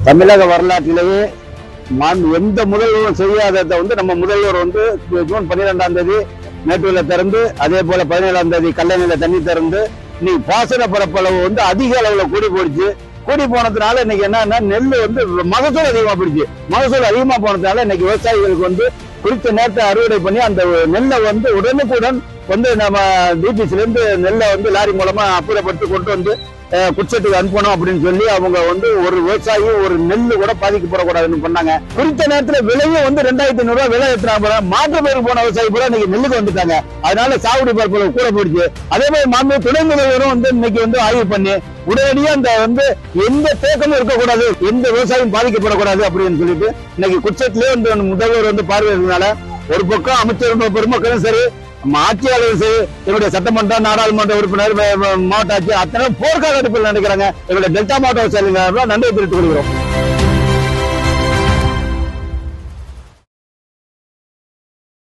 தமிழக வரலாற்றிலேயே எந்த முதல்வரும் செய்யாததை நம்ம முதல்வர் ஜூன் 12ஆம் தேதி மேட்டூர்ல திறந்து, அதே போல 17ஆம் தேதி கல்லணையில தண்ணி திறந்து, இன்னைக்கு பாசன பரப்பளவு அதிக அளவுல கூடி போயிடுச்சு. கூடி போனதுனால இன்னைக்கு என்னன்னா நெல் மகசூல் அதிகமா போயிடுச்சு. மகசூல் அதிகமா போனதுனால இன்னைக்கு விவசாயிகளுக்கு குறித்த நேரத்தை அறுவடை பண்ணி அந்த நெல்லை உடனுக்குடன் நம்ம டிபிசில இருந்து நெல்லை லாரி மூலமா அப்புறப்படுத்தி கொண்டு குச்சத்துக்கு அனுப்பணும் அப்படின்னு சொல்லி அவங்க ஒரு விவசாயி ஒரு நெல்லு கூட பாதிக்கப்படக்கூடாதுன்னு பண்ணாங்க. குறித்த நேரத்துல விலையும் 2500 ரூபாய் விலை ஏற்றினாங்க. மாற்று பேருக்கு போன விவசாயி கூட இன்னைக்கு நெல்லுக்கு வந்துட்டாங்க. அதனால சாகுடி பரப்பளவு கூட போயிடுச்சு. அதே மாதிரி மாண்பு துணை முதல்வரும் இன்னைக்கு ஆய்வு பண்ணி உடனடியா எந்த தேக்கமும் இருக்கக்கூடாது, எந்த விவசாயம் பாதிக்கப்படக்கூடாது அப்படின்னு சொல்லிட்டு இன்னைக்கு குச்சத்திலே முதல்வர் பார்வையினால ஒரு பக்கம் அமைச்சர் பெருமக்களும் சரி, ஆட்சியாளரும் சரி, என்னுடைய சட்டமன்ற நாடாளுமன்ற உறுப்பினர், மாவட்ட ஆட்சியர் அத்தனை போர்க்கால அடிப்பில் நினைக்கிறாங்க. என்னுடைய டெல்டா மாவட்ட செயலாளர்கள் நன்றி தெரிவித்துக் கொள்கிறோம்.